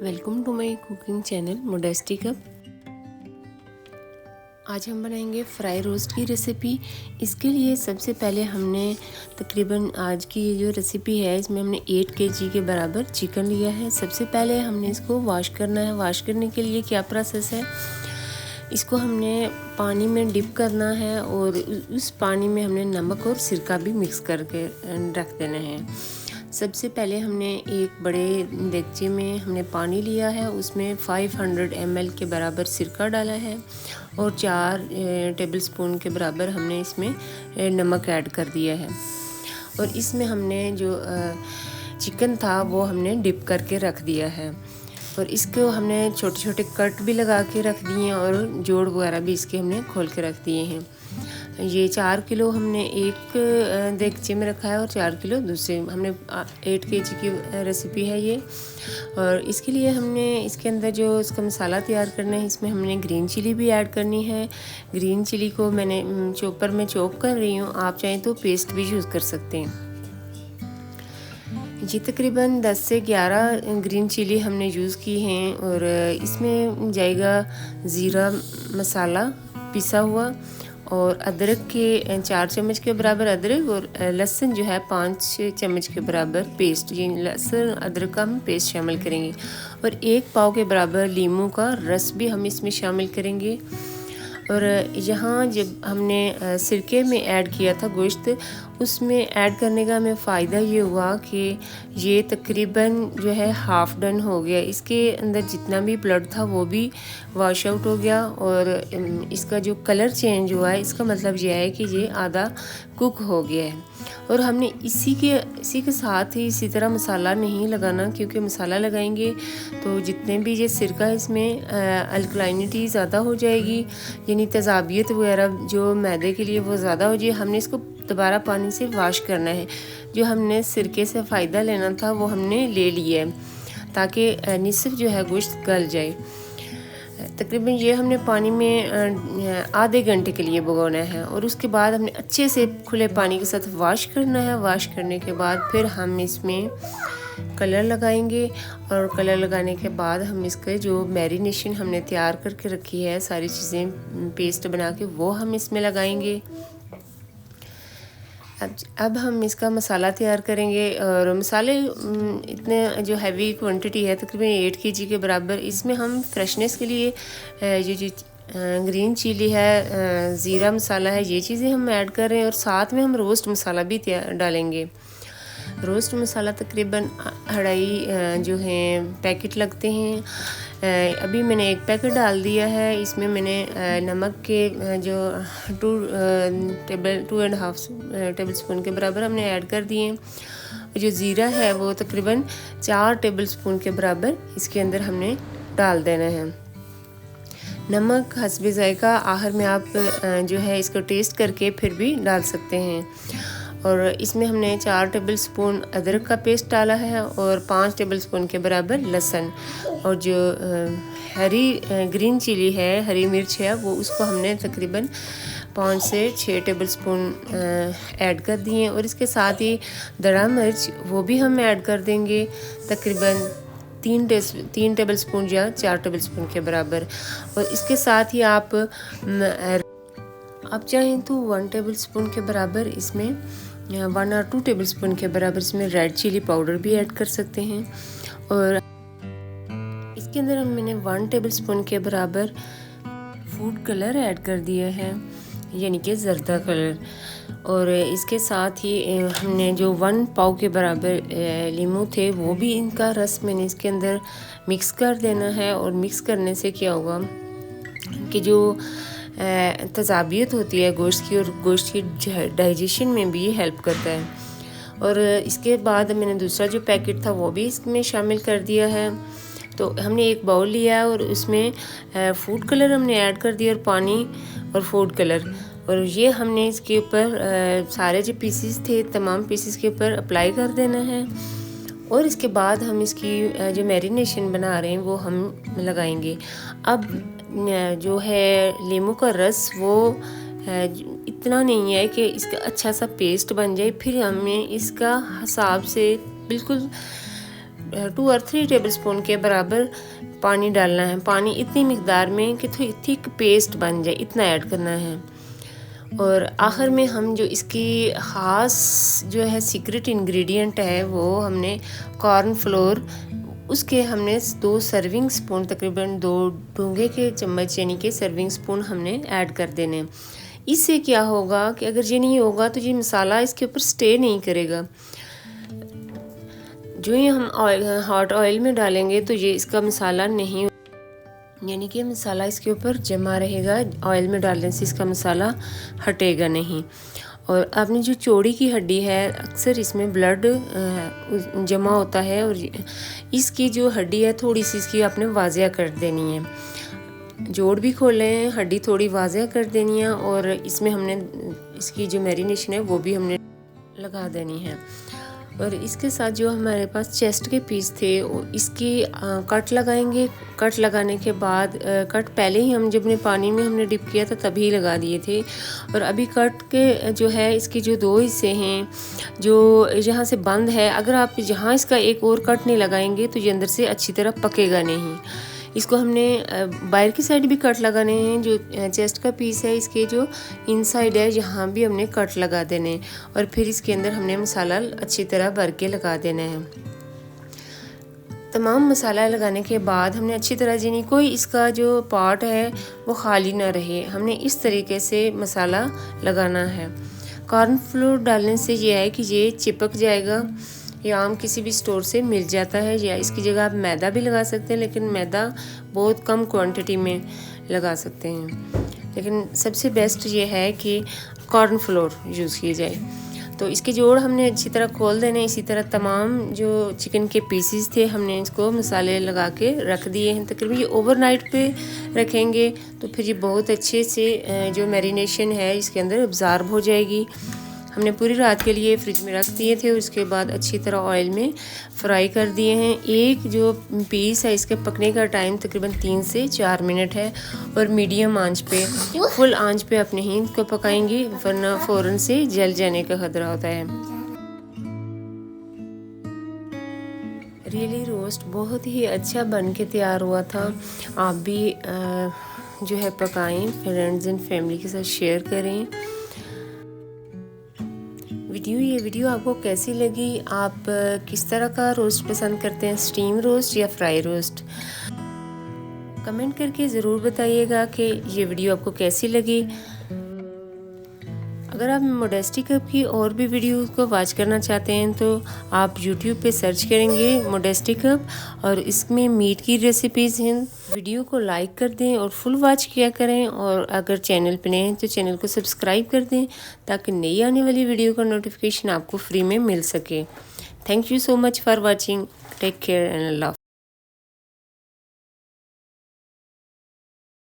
Welcome to my cooking channel modesty cup. आज हम बनाएंगे फ्राई रोस्ट की रेसिपी। इसके लिए सबसे पहले हमने तकरीबन आज की ये जो रेसिपी है इसमें हमने 8 केजी के बराबर चिकन लिया है। सबसे पहले हमने इसको वॉश करना है। वॉश करने के लिए क्या प्रोसेस है, इसको हमने पानी में डिप करना है और उस पानी में हमने नमक और सिरका भी मिक्स करके रख देना है। सबसे पहले हमने एक बड़े देगचे में हमने पानी लिया है, उसमें 500 ml के बराबर सिरका डाला है और 4 टेबलस्पून के बराबर हमने इसमें नमक ऐड कर दिया है। और इसमें हमने जो चिकन था वो हमने डिप करके रख दिया है और इसको हमने छोटे छोटे कट भी लगा के रख दिए हैं और जोड़ वगैरह भी इसके हमने खोल के रख दिए हैं। ये 4 किलो हमने एक देगचे में रखा है और 4 किलो दूसरे हमने 8 केजी की रेसिपी है ये। और इसके लिए हमने इसके अंदर जो इसका मसाला तैयार करना है, इसमें हमने ग्रीन चिली भी ऐड करनी है। ग्रीन चिली को मैंने चॉपर में चॉप कर रही हूँ, आप चाहें तो पेस्ट भी यूज़ कर सकते हैं। ये तकरीबन 10 से 11 ग्रीन चिली हमने यूज़ की हैं और इसमें जाएगा ज़ीरा मसाला पिसा हुआ और अदरक के 4 चम्मच के बराबर अदरक और लहसुन जो है 5 चम्मच के बराबर पेस्ट। ये लहसुन अदरक का हम पेस्ट शामिल करेंगे और 1 पाव के बराबर लीमू का रस भी हम इसमें शामिल करेंगे। और यहाँ जब हमने सिरके में ऐड किया था गोश्त, उसमें ऐड करने का हमें फ़ायदा ये हुआ कि ये तकरीबन जो है हाफ़ डन हो गया। इसके अंदर जितना भी ब्लड था वो भी वॉश आउट हो गया और इसका जो कलर चेंज हुआ है, इसका मतलब यह है कि ये आधा कुक हो गया है। और हमने इसी के साथ ही इसी तरह मसाला नहीं लगाना, क्योंकि मसाला लगाएंगे तो जितने भी ये सिरका इसमें अल्कलाइनिटी ज़्यादा हो जाएगी, यानी तेज़ाबियत वगैरह जो मैदे के लिए वो ज़्यादा हो जाए। हमने इसको दोबारा पानी से वॉश करना है। जो हमने सिरके से फ़ायदा लेना था वो हमने ले लिया है, ताकि निसफ जो है गोश्त गल जाए। तकरीबन ये हमने पानी में आधे घंटे के लिए भिगोना है और उसके बाद हमने अच्छे से खुले पानी के साथ वॉश करना है। वॉश करने के बाद फिर हम इसमें कलर लगाएंगे और कलर लगाने के बाद हम इसके जो मैरिनेशन हमने तैयार करके रखी है, सारी चीज़ें पेस्ट बना के, वो हम इसमें लगाएंगे। अब हम इसका मसाला तैयार करेंगे और मसाले इतने जो हैवी क्वांटिटी है तकरीबन 8 केजी के बराबर। इसमें हम फ्रेशनेस के लिए जो ग्रीन चिली है, ज़ीरा मसाला है, ये चीज़ें हम ऐड कर रहे हैं और साथ में हम रोस्ट मसाला भी डालेंगे। रोस्ट मसाला तकरीबन 2.5 जो हैं पैकेट लगते हैं। अभी मैंने 1 पैकेट डाल दिया है। इसमें मैंने नमक के जो 2.5 टेबलस्पून के बराबर हमने ऐड कर दिए हैं। जो ज़ीरा है वो तकरीबन 4 टेबलस्पून के बराबर इसके अंदर हमने डाल देना है। नमक हस्बे ज़ायका आखिर में आप जो है इसको टेस्ट करके फिर भी डाल सकते हैं। और इसमें हमने 4 टेबलस्पून अदरक का पेस्ट डाला है और 5 टेबलस्पून के बराबर लहसुन, और जो हरी ग्रीन चिली है, हरी मिर्च है, वो उसको हमने तकरीबन 5 से 6 टेबलस्पून ऐड कर दिए। और इसके साथ ही दड़ा मिर्च वो भी हम ऐड कर देंगे तकरीबन 3 टेबलस्पून या 4 टेबलस्पून के बराबर। और इसके साथ ही आप चाहें तो 1 टेबलस्पून के बराबर इसमें 1 और 2 टेबलस्पून के बराबर इसमें रेड चिली पाउडर भी ऐड कर सकते हैं। और इसके अंदर मैंने 1 टेबलस्पून के बराबर फूड कलर ऐड कर दिया है, यानी कि जर्दा कलर। और इसके साथ ही हमने जो 1 पाव के बराबर लीमू थे वो भी इनका रस मैंने इसके अंदर मिक्स कर देना है। और मिक्स करने से क्या होगा कि जो तेज़ाबियत होती है गोश्त की, और गोश्त की डाइजेशन में भी हेल्प करता है। और इसके बाद मैंने दूसरा जो पैकेट था वो भी इसमें शामिल कर दिया है। तो हमने एक बाउल लिया है और उसमें फूड कलर हमने ऐड कर दिया और पानी और फूड कलर, और ये हमने इसके ऊपर सारे जो पीसीस थे तमाम पीसीस के ऊपर अप्लाई कर देना है। और इसके बाद हम इसकी जो मैरिनेशन बना रहे हैं वो हम लगाएंगे। अब जो है लीमू का रस वो इतना नहीं है कि इसका अच्छा सा पेस्ट बन जाए, फिर हमें इसका हिसाब से बिल्कुल 2 और 3 टेबलस्पून के बराबर पानी डालना है। पानी इतनी मिकदार में कि थोड़ी थिक पेस्ट बन जाए, इतना ऐड करना है। और आखिर में हम जो इसकी ख़ास जो है सीक्रेट इंग्रेडिएंट है वो हमने कॉर्न फ्लोर, उसके हमने 2 सर्विंग स्पून, तकरीबन 2 डूंगे के चम्मच यानी कि सर्विंग स्पून हमने ऐड कर देने। इससे क्या होगा कि अगर ये नहीं होगा तो ये मसाला इसके ऊपर स्टे नहीं करेगा। जो ही हम हॉट ऑयल में डालेंगे तो ये इसका मसाला नहीं, यानी कि मसाला इसके ऊपर जमा रहेगा। ऑयल में डालने से इसका मसाला हटेगा नहीं। और आपने जो चौड़ी की हड्डी है, अक्सर इसमें ब्लड जमा होता है और इसकी जो हड्डी है थोड़ी सी इसकी आपने वाज़िया कर देनी है। जोड़ भी खोले हैं, हड्डी थोड़ी वाज़िया कर देनी है और इसमें हमने इसकी जो मैरिनेशन है वो भी हमने लगा देनी है। और इसके साथ जो हमारे पास चेस्ट के पीस थे इसकी कट लगाएंगे। कट लगाने के बाद कट पहले ही हम जब पानी में हमने डिप किया था तभी लगा दिए थे। और अभी कट के जो है इसके जो 2 हिस्से हैं जो यहाँ से बंद है, अगर आप यहाँ इसका एक और कट नहीं लगाएंगे तो ये अंदर से अच्छी तरह पकेगा नहीं। इसको हमने बाहर की साइड भी कट लगाने हैं। जो चेस्ट का पीस है इसके जो इनसाइड है यहाँ भी हमने कट लगा देने और फिर इसके अंदर हमने मसाला अच्छी तरह भर के लगा देना है। तमाम मसाला लगाने के बाद हमने अच्छी तरह यानी कोई इसका जो पार्ट है वो खाली ना रहे, हमने इस तरीके से मसाला लगाना है। कॉर्नफ्लोर डालने से ये है कि ये चिपक जाएगा। ये आम किसी भी स्टोर से मिल जाता है, या इसकी जगह आप मैदा भी लगा सकते हैं, लेकिन मैदा बहुत कम क्वांटिटी में लगा सकते हैं। लेकिन सबसे बेस्ट ये है कि कॉर्नफ्लोर यूज़ किया जाए। तो इसके जोड़ हमने अच्छी तरह खोल देने। इसी तरह तमाम जो चिकन के पीसेस थे हमने इसको मसाले लगा के रख दिए हैं। तकरीबन ये ओवरनाइट पे रखेंगे तो फिर ये बहुत अच्छे से जो मैरिनेशन है इसके अंदर अब्ज़ॉर्ब हो जाएगी। हमने पूरी रात के लिए फ्रिज में रख दिए थे और उसके बाद अच्छी तरह ऑयल में फ्राई कर दिए हैं। एक जो पीस है इसके पकने का टाइम तकरीबन 3 से 4 मिनट है और मीडियम आंच पे, फुल आंच पे अपने ही को पकाएंगे वरना फ़ौरन से जल जाने का खतरा होता है। रियली रोस्ट बहुत ही अच्छा बन के तैयार हुआ था। आप भी जो है पकाएं, फ्रेंड्स एंड फैमिली के साथ शेयर करें। ये वीडियो आपको कैसी लगी? आप किस तरह का रोस्ट पसंद करते हैं, स्टीम रोस्ट या फ्राई रोस्ट? कमेंट करके ज़रूर बताइएगा कि ये वीडियो आपको कैसी लगी। अगर आप मोडेस्टी कप की और भी वीडियो को वॉच करना चाहते हैं तो आप YouTube पे सर्च करेंगे मोडेस्टी कप और इसमें मीट की रेसिपीज़ हैं। वीडियो को लाइक कर दें और फुल वॉच किया करें, और अगर चैनल पे नए हैं तो चैनल को सब्सक्राइब कर दें ताकि नई आने वाली वीडियो का नोटिफिकेशन आपको फ्री में मिल सके। Thank you so much for watching. Take care and Allah.